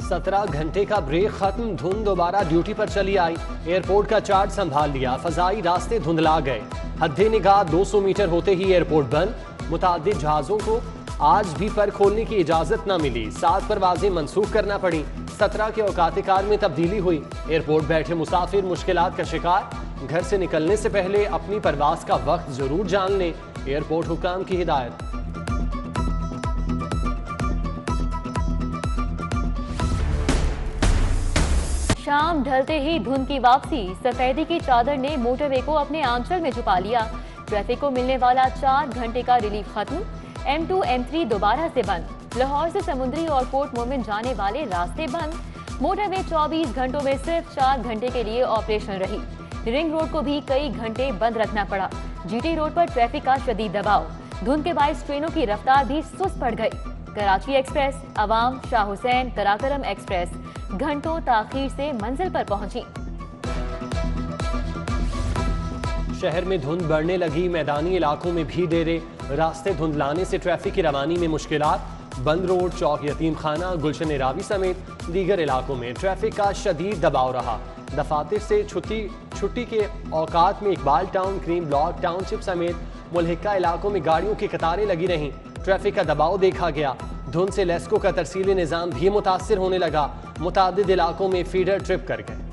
17 घंटे का ब्रेक खत्म, धुंध दोबारा ड्यूटी पर चली आई। एयरपोर्ट का चार्ट संभाल लिया, फजाई रास्ते धुंधला गए। हद्दे निगाह 200 मीटर होते ही एयरपोर्ट बंद। मुतादिद जहाजों को आज भी पर खोलने की इजाजत न मिली। 7 परवाजें मंसूख करना पड़ी। 17 के औकात कार में तब्दीली हुई। एयरपोर्ट बैठे मुसाफिर मुश्किलात का शिकार। घर से निकलने से पहले अपनी परवाज का वक्त जरूर जान लें। एयरपोर्ट हुकाम की हिदायत। शाम ढलते ही धुंध की वापसी, सफेदी की चादर ने मोटरवे को अपने आंचल में छुपा लिया। ट्रैफिक को मिलने वाला 4 घंटे का रिलीफ खत्म। M2 M3 दोबारा से बंद। लाहौर से समुद्री और पोर्ट मोमिन जाने वाले रास्ते बंद। मोटरवे 24 घंटों में सिर्फ 4 घंटे के लिए ऑपरेशनल रही। रिंग रोड को भी कई घंटे बंद रखना पड़ा। GT रोड पर ट्रैफिक का शदीद दबाव। धुंध के बायस ट्रेनों की रफ्तार भी सुस्त पड़ गई। कराची एक्सप्रेस, अवाम, शाह हुसैन, कराकरम एक्सप्रेस घंटों ताखीर से मंजिल पर पहुंची। शहर में धुंध बढ़ने लगी, मैदानी इलाकों में भी देरे। रास्ते धुंधलाने से ट्रैफिक की रवानी में मुश्किलात। बंद रोड, चौक यतीम खाना, गुलशन रावी समेत दीगर इलाकों में ट्रैफिक का शदीद दबाव रहा। दफातर से छुट्टी के औकात में Iqbal town, cream block, township समेत मुल्हिका इलाकों में गाड़ियों की कतारें लगी रहीं। ट्रैफिक का दबाव देखा गया। धुंध से लेस्को का तरसीली निज़ाम भी मुतासिर होने लगा। मुतादिद इलाकों में फीडर ट्रिप कर गए।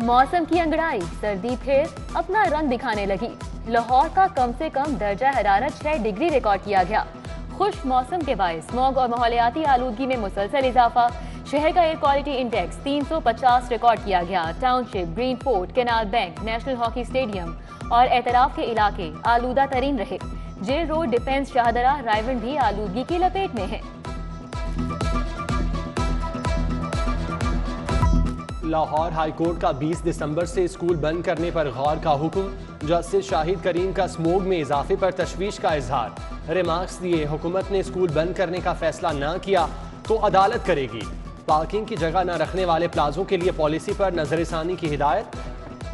मौसम की अंगड़ाई, सर्दी फिर अपना रंग दिखाने लगी। लाहौर का कम से कम दर्जा हरारत 6 डिग्री रिकॉर्ड किया गया। खुश्क मौसम के बायस स्मॉग और माहौलियाती आलूदगी में मुसलसल इजाफा। शहर का एयर क्वालिटी इंडेक्स 350 रिकॉर्ड किया गया। Township, green fort, canal bank, national hockey stadium और एतराफ के इलाके आलूदा तरीन रहे। जेल रोड, डिफेंस, शाहदरा, रायवन भी आलूदगी की लपेट में है। लाहौर हाईकोर्ट का 20 दिसंबर से स्कूल बंद करने पर गौर का हुक्म। जस्टिस शाहिद करीम का स्मोग में इजाफे पर तशवीश का इजहार। रिमार्क्स दिए, हुकूमत ने स्कूल बंद करने का फैसला न किया तो अदालत करेगी। पार्किंग की जगह न रखने वाले प्लाजों के लिए पॉलिसी पर नजरसानी की हिदायत।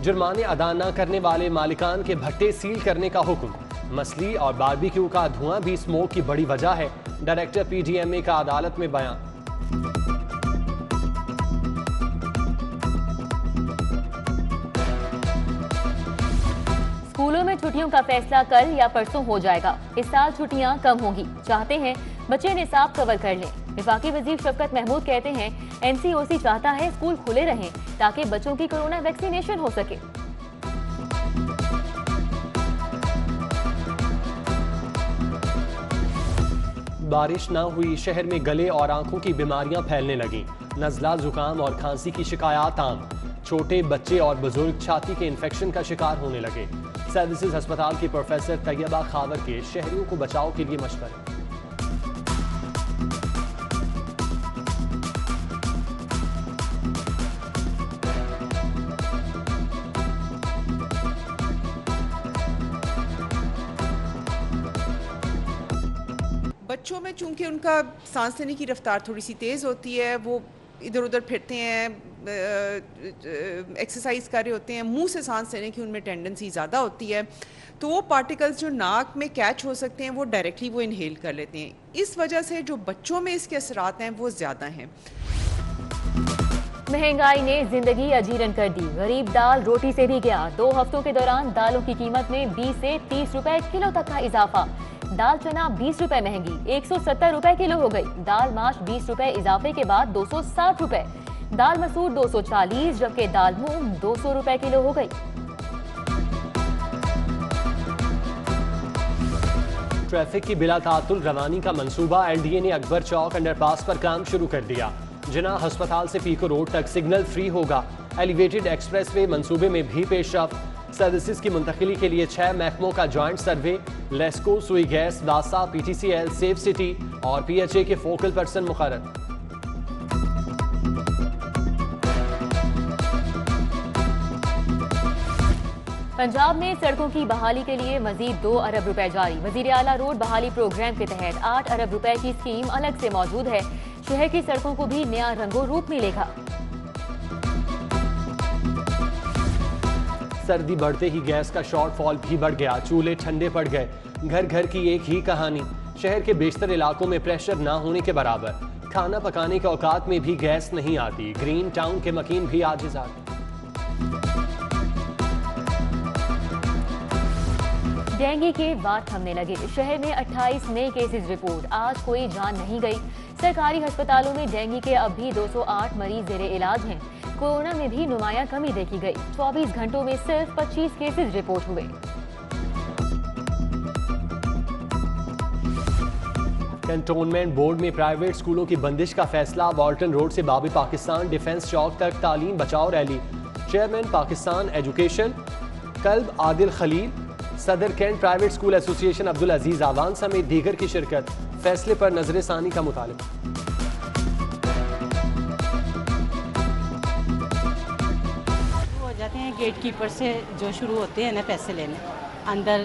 जुर्माने अदा न करने वाले मालिकान के भट्टे सील करने का हुक्म। मछली और बारबेक्यू का धुआं भी स्मोक की बड़ी वजह है। डायरेक्टर PDMA का अदालत में बयान। स्कूलों में छुट्टियों का फैसला कल या परसों हो जाएगा। इस साल छुट्टियां कम होंगी। चाहते हैं बच्चे निसाब कवर कर लें। विफाकी वजीर शफकत महमूद कहते हैं NCOC चाहता है स्कूल खुले रहें ताकि बच्चों की कोरोना वैक्सीनेशन हो सके। बारिश न हुई, शहर में गले और आंखों की बीमारियां फैलने लगीं। नज़ला, जुकाम और खांसी की शिकायत आम। छोटे बच्चे और बुजुर्ग छाती के इन्फेक्शन का शिकार होने लगे। सर्विसेज अस्पताल की प्रोफेसर तैयबा खावर के शहरियों को बचाव के लिए मशवरे। बच्चों में चूंकि उनका सांस लेने की रफ्तार थोड़ी सी तेज़ होती है, वो इधर उधर फिरते हैं, एक्सरसाइज कर रहे होते हैं, मुंह से सांस लेने की उनमें टेंडेंसी ज़्यादा होती है, तो वो पार्टिकल्स जो नाक में कैच हो सकते हैं वो डायरेक्टली वो इनहेल कर लेते हैं। इस वजह से जो बच्चों में इसके असरात हैं वो ज़्यादा हैं। महंगाई ने जिंदगी अजीरन कर दी। गरीब दाल रोटी से भी गया। 2 हफ्तों के दौरान दालों की कीमत में 20 से 30 रुपए किलो तक का इजाफा। दाल चना 20 रुपए महंगी, 170 रुपए किलो हो गई। दाल माश 20 रुपए इजाफे के बाद 260 रुपए। दाल मसूर 240, जबकि दाल मूंग 200 रुपए किलो हो गई। ट्रैफिक की बिला तातुल रवानी का मंसूबा। LDA ने अकबर चौक अंडरपास पर काम शुरू कर दिया। जिना अस्पताल से पीको रोड तक सिग्नल फ्री होगा। एलिवेटेड एक्सप्रेसवे मंसूबे में भी पेशरफ। सर्विसेज की मुंतकिली के लिए 6 महकमों का जॉइंट सर्वे। लेस्को, सुई गैस, वासा, PTCL, सेफ सिटी और PHA के फोकल पर्सन मुकर्रर। पंजाब में सड़कों की बहाली के लिए मजीद 2 अरब रुपए जारी। वजीर आला रोड बहाली प्रोग्राम के तहत 8 अरब रुपए की स्कीम अलग से मौजूद है। शहर की सड़कों को भी नया रंगो रूप मिलेगा। सर्दी बढ़ते ही गैस का शॉर्टफॉल भी बढ़ गया, चूल्हे ठंडे पड़ गए। घर घर की एक ही कहानी, शहर के बेशतर इलाकों में प्रेशर ना होने के बराबर। खाना पकाने के औकात में भी गैस नहीं आती। ग्रीन टाउन के मकीन भी आजिज़ आ गए। डेंगू के वार थमने लगे। शहर में 28 नए केसेस रिपोर्ट। आज कोई जान नहीं गई। सरकारी अस्पतालों में डेंगू के अब भी 208 मरीज जेरे इलाज हैं। कोरोना में भी नुमायां कमी देखी गई। 24 घंटों में सिर्फ 25 केसेस रिपोर्ट हुए। कैंटोनमेंट बोर्ड में प्राइवेट स्कूलों की बंदिश का फैसला। वॉल्टन रोड से बाबी पाकिस्तान डिफेंस चौक तक तालीम बचाओ rally. Chairman Pakistan education club Adil Khalil, Saddar cantt private school association Abdul Aziz Awan समेत दीगर की शिरकत। फैसले पर नजरसानी का मुतालिबा। हो जाते हैं गेट कीपर से जो शुरू होते हैं ना पैसे लेने, अंदर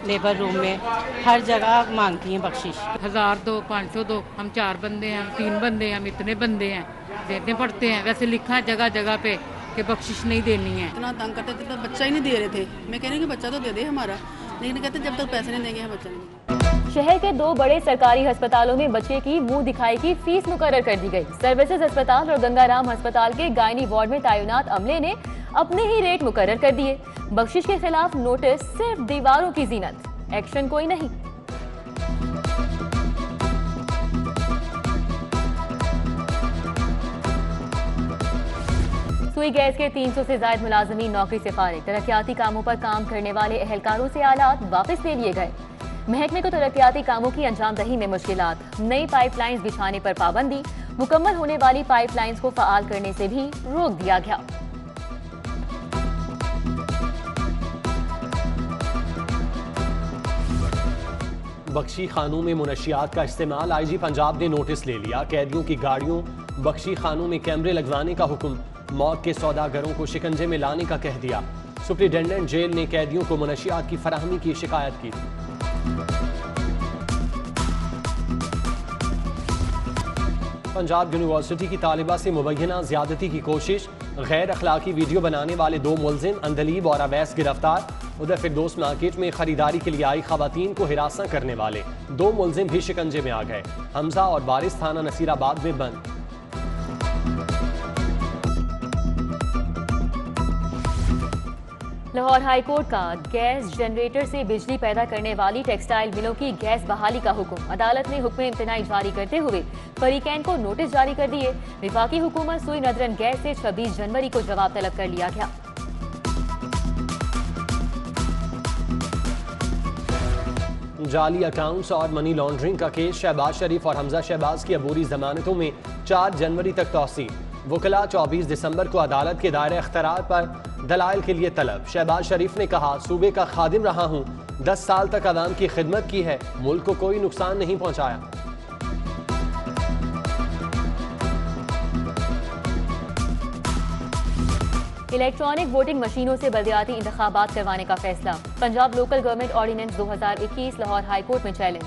लेबर रूम में हर जगह मांगती हैं बख्शिश। 1000 दो, 500 दो। हम 4 बंदे हैं, हम 3 बंदे हैं, हम इतने बंदे हैं, देने पड़ते हैं। वैसे लिखा है जगह जगह पे कि बख्शिश नहीं देनी है। इतना तंग करते थे तो बच्चा ही नहीं दे रहे थे। मैं कह रही हूँ कि बच्चा तो दे दे हमारा, लेकिन कहते जब तक पैसे नहीं देंगे हम बच्चा नहीं देंगे। शहर के 2 बड़े सरकारी अस्पतालों में बच्चे की मुंह दिखाई की फीस मुकर्रर कर दी गई। सर्विसेज अस्पताल और गंगाराम अस्पताल के गायनी वार्ड में तैनात अमले ने अपने ही रेट मुकर्रर कर दिए। बख्शिश के खिलाफ नोटिस, सिर्फ दीवारों की जीनत, एक्शन कोई नहीं। सुई गैस के 300 से ज्यादा मुलाजमीन नौकरी से फारिग। तरक्याती कामों पर काम करने वाले एहलकारों से आलात वापस ले लिए गए। महकमे को तरक्याती कामों की अंजामदही में मुश्किलात। नई पाइपलाइंस बिछाने पर पाबंदी। मुकम्मल होने वाली पाइपलाइंस को फाल करने से भी रोक दिया गया। बख्शी खानों में मुनशियात का इस्तेमाल। आईजी पंजाब ने नोटिस ले लिया। कैदियों की गाड़ियों बख्शी खानों में कैमरे लगवाने का हुक्म। मौत के सौदागरों को शिकंजे में लाने का कह दिया। सुप्रिंटेंडेंट जेल ने कैदियों को मुनशियात की फराहमी की शिकायत की। पंजाब यूनिवर्सिटी की तालिबा से मुबैना ज्यादती की कोशिश। गैर अखलाकी वीडियो बनाने वाले 2 मुलजिम अंदलीब और अवैस गिरफ्तार। उधर फिरदौस मार्केट में खरीदारी के लिए आई खवातीन को हिरासत करने वाले 2 मुलजिम भी शिकंजे में आ गए। हमजा और बारिश थाना नसीराबाद में बंद। लाहौर हाईकोर्ट का गैस जनरेटर से बिजली पैदा करने वाली टेक्सटाइल मिलों की गैस बहाली का हुक्म। अदालत ने हुक्म इम्तनाई जारी करते हुए फरीकैन को नोटिस जारी कर दिए। विफाकी हुकूमत सुई नजरन गैस से 26 जनवरी को जवाब तलब कर लिया गया। जाली अकाउंट्स और मनी लॉन्ड्रिंग का केस। शहबाज शरीफ और हमजा शहबाज की अबूरी जमानतों में 4 जनवरी तक तौसील। वकला 24 दिसंबर को अदालत के दायरे अख्तियार पर दलाइल के लिए तलब। शहबाज शरीफ ने कहा, सूबे का खादिम रहा हूँ, 10 साल तक अवाम की खिदमत की है, मुल्क को कोई नुकसान नहीं पहुँचाया। इलेक्ट्रॉनिक वोटिंग मशीनों से बलदियाती इंतखाबात करवाने का फैसला। Punjab local government ordinance 2021 Lahore high court में चैलेंज।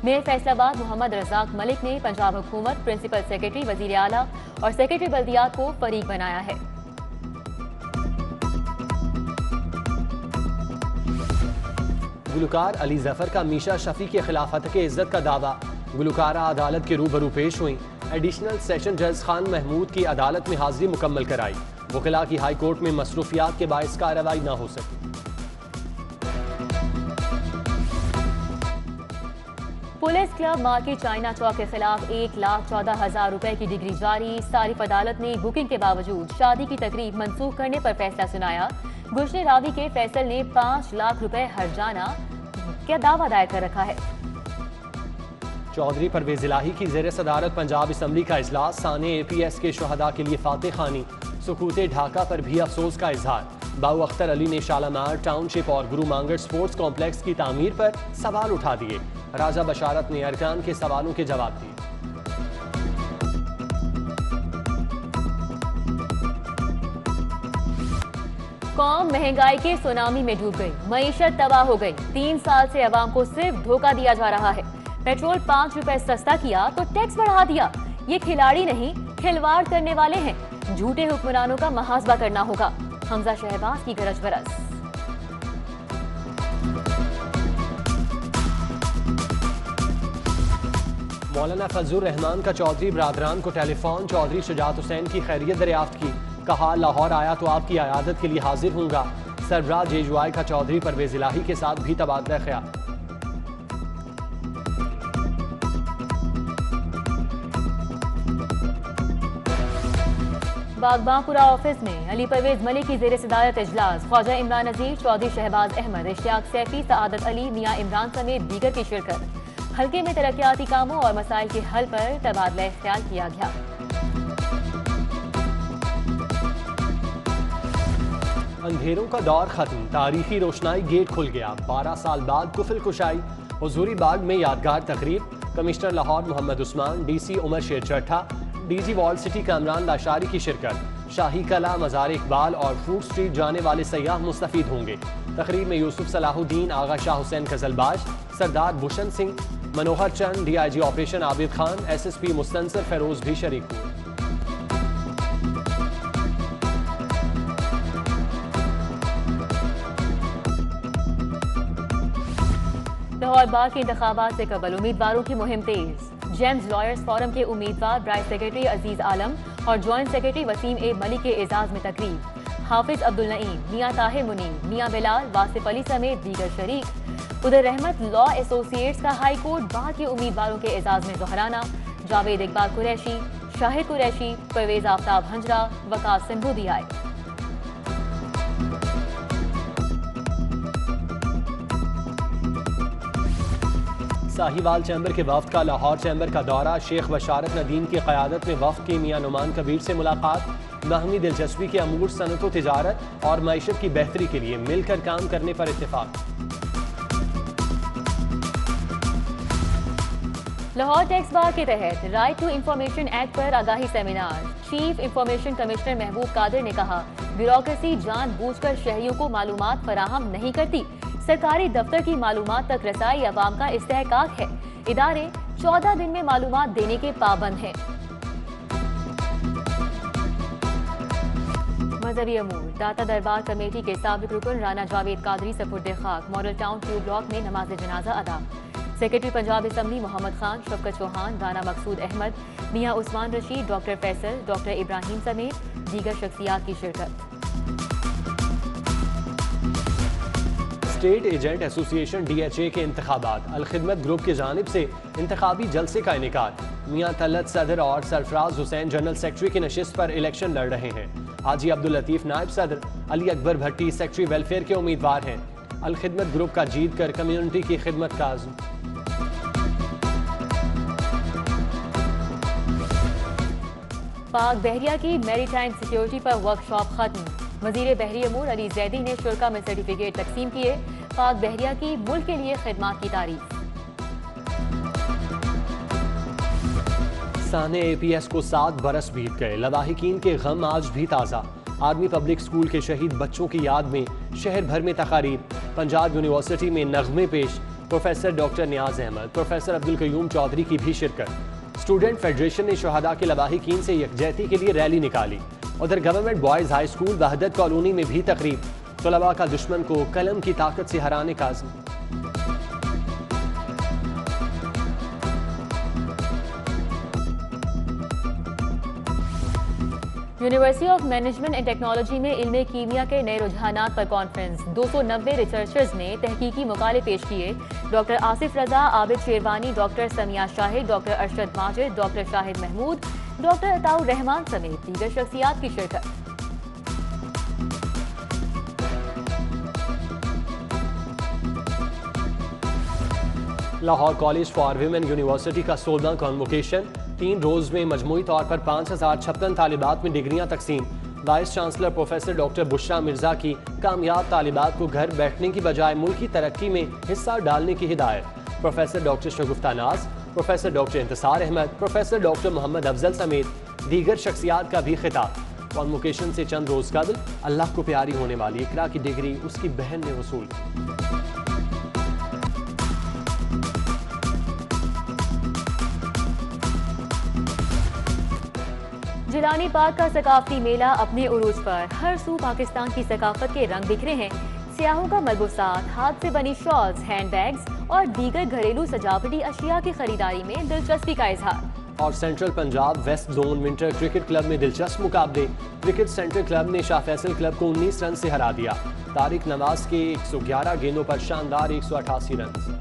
मेयर फैसलाबाद मोहम्मद रजाक मलिक ने पंजाब हुकूमत, प्रिंसिपल सेक्रेटरी, वजीर आला और सेक्रेटरी बल्दियात को फरीक बनाया है। गुलकार अली जफर का मीशा शफी के खिलाफ हत्या के इज्जत का दावा। गुलकारा अदालत के रूबरू पेश हुई। एडिशनल सेशन जज खान महमूद की अदालत में हाजिरी मुकम्मल कराई। वकला की हाई कोर्ट में मसरूफियात के बायस कार्रवाई न हो सकी। पुलिस क्लब मार्केट चाइना चौक के खिलाफ 1,14,000 रुपए की डिग्री जारी। सारिफ अदालत ने बुकिंग के बावजूद शादी की तकरीब मंसूख करने पर फैसला सुनाया। गुलशन रावी के फैसल ने 5 लाख रुपए हर्जाना क्या दावा दायर कर रखा है। चौधरी परवेज इलाही की ज़ेर सदारत पंजाब असम्बली का इजलास। साने APS के शहदा के लिए फातेह खानी। सुकूते ढाका पर भी अफसोस का इजहार। बाऊ अख्तर अली ने शालामार टाउनशिप और गुरु मांगट स्पोर्ट्स कॉम्प्लेक्स की तामीर पर सवाल उठा दिए। राजा बशारत ने अरकान के सवालों के जवाब दिए। कौम महंगाई के सुनामी में डूब गई। मईशत तबाह हो गई। 3 साल से अवाम को सिर्फ धोखा दिया जा रहा है। पेट्रोल 5 रुपए सस्ता किया तो टैक्स बढ़ा दिया। ये खिलाड़ी नहीं, खिलवाड़ करने वाले हैं। झूठे हुक्मरानों का मुहासबा करना होगा। हमजा शहबाज की गरज बरस। मौलाना फजलुर रहमान का चौधरी बरादरान को टेलीफोन, चौधरी शुजात हुसैन की खैरियत दरियाफ्त की। कहा लाहौर आया तो आपकी आयादत के लिए हाजिर हूँगा। सरबराह जेजुआई का चौधरी परवेज इलाही के साथ भी तबादला ख्याल। बागबांपुरा ऑफिस में अली परवेज मलिक की जेर सदारत इजलास। ख्वाजा इमरान नजीर, चौधरी शहबाज अहमद, इश्तियाक सैफी, सआदत अली, मियां इमरान समेत दीगर की शिरकत। हल्के में तरक्याती कामों और मसाइल के हल पर तबादला ख्याल किया गया। अंधेरों का दौर खत्म, तारीखी रोशनाई गेट खुल गया। 12 साल बाद कुफल कुशाई। हुजूरी बाग में यादगार तकरीब। Commissioner Lahore Muhammad Usman, DC Umar Sher Chattha, DG walled city Kamran Lashari की शिरकत। शाही कला, मज़ार इकबाल और फूड स्ट्रीट जाने वाले सयाह मुस्तफीद होंगे। तकरीब में Yusuf Salahuddin, Agha Shah Hussain Qazalbash, Sardar Bhushan Singh, Manohar Chand, DIG operation Abid Khan, SSP Mustansar Feroz भी शरीक हुए। लाहौर बार के इंतखाबात से कबल उम्मीदवारों की मुहिम तेज। जेम्स लॉयर्स फोरम के उम्मीदवार ब्राइस सेक्रेटरी अजीज आलम और ज्वाइंट सेक्रेटरी वसीम ए मलिक के एजाज में तकरीब। हाफिज अब्दुल नईम, मियां ताहिर मुनीम, मियां बिलाल, वासिफ अली समेत दीगर शरीक। उधर रहमत लॉ एसोसिएट्स का हाई कोर्ट बार के उम्मीदवारों के एजाज में दोहराना। जावेद इकबाल कुरैशी, शाहिद कुरैशी, परवेज आफ्ताब हंजरा, वकास सिंधु भी आए। साहिवाल चैम्बर के वफ्द का लाहौर चैम्बर का दौरा। शेख बशारत नदीम की क़यादत में वफ्द की मियां नुमान कबीर से मुलाकात। बाहमी दिलचस्पी के अमूर, सनत व तिजारत और मईशत की बेहतरी के लिए मिलकर काम करने पर इत्तेफाक। लाहौर टैक्स बार के तहत राइट टू इंफॉर्मेशन एक्ट पर आगाही सेमिनार। चीफ इंफॉर्मेशन कमिश्नर महबूब कादिर ने कहा, ब्यूरोक्रेसी जानबूझकर शहरियों को मालूमात फराहम नहीं करती। सरकारी दफ्तर की मालूमात तक रसाई अवाम का इस्तेहकाक है। इदारे 14 दिन में मालूमात देने के पाबंद हैं। मजहबी अमूर। दाता दरबार कमेटी के साबिक रुकन राना जावेद कादरी सपुर्द खाक। मॉडल टाउन क्यू ब्लॉक में नमाज जनाजा अदा। सेक्रेटरी पंजाब असम्बली मोहम्मद खान, शफकत चौहान, राना मकसूद अहमद, मियां उस्मान रशीद, डॉक्टर फैसल, डॉक्टर इब्राहिम समेत दीगर शख्सियात की शिरकत। स्टेट एजेंट एसोसिएशन DHA के इंतखाबात। अलखिदमत ग्रुप की जानिब से इंतखाबी जलसे का इनेकाद। मियां तलत सदर और सरफराज हुसैन जनरल सेक्रेटरी की नशिस्त पर इलेक्शन लड़ रहे हैं। हाजी अब्दुल लतीफ नायब सदर, अली अकबर भट्टी सेक्रेटरी वेलफेयर के उम्मीदवार हैं। अलखिदमत ग्रुप का जीत कर कम्युनिटी की खिदमत का आज़म। पाक बहरिया की मैरीटाइम सिक्योरिटी पर वर्कशॉप खत्म। वजीर बहरी अमूर अली जैदी ने शुरा में सर्टिफिकेट तकसीम किए। पाक बहरिया की मुल्क के लिए खिदमात की तारीफ। साने APS को 7 बरस बीत गए। लवाहिकीन के गम आज भी ताज़ा। आर्मी पब्लिक स्कूल के शहीद बच्चों की याद में शहर भर में तकारीब। पंजाब यूनिवर्सिटी में नगमे पेश। प्रोफेसर डॉक्टर नियाज अहमद, प्रोफेसर अब्दुल कयूम चौधरी की भी शिरकत। स्टूडेंट फेडरेशन ने शहादा के लवाहिकीन से यकजहती के लिए रैली निकाली। उधर government boys high school Wahdat colony में भी तकरीब। तलबा का दुश्मन को कलम की ताकत से हराने का आज़म। University of management and technology में इल्मे कीमिया के नए रुझानात पर कॉन्फ्रेंस। 290 रिसर्चर्स ने तहकीकी मुकाले पेश किए। Doctor Asif Raza, Abid Sherwani, doctor Samia Shahid, doctor Arshad Majid, doctor Shahid Mahmood, doctor Ataur Rahman समेत दीगर शख्सियात की शिरकत। Lahore college for women university का 16वां कॉन्वोकेशन। 3 रोज में मजमूई तौर पर 5056 तालिबात में डिग्रियां तकसीम। Vice chancellor professor doctor Bushra Mirza की कामयाब तालिबात को घर बैठने की बजाय मुल्की तरक्की में हिस्सा डालने की हिदायत। Professor doctor Shagufta Naz, professor doctor Intasar Ahmed, professor doctor Mohammad Afzal समेत दीगर शख्सियात का भी खिताब। कॉन्वोकेशन से चंद रोज कबल अल्लाह को प्यारी होने वाली इकरा की डिग्री उसकी बहन ने वसूल की। जिलानी पार्क का सकाफती मेला अपने उरूज पर, हर सू पाकिस्तान की सकाफत के रंग बिखरे हैं। सियाहों का मलबूसात, हाथ से बनी शॉल्स, हैंडबैग्स और दीगर घरेलू सजावटी अशिया की खरीदारी में दिलचस्पी का इजहार। और central Punjab west zone winter cricket club में दिलचस्प मुकाबले। क्रिकेट सेंटर क्लब ने शाह फैसल क्लब को 19 रन से हरा दिया। तारिक नवाज के 111 गेंदों पर शानदार 188 रन।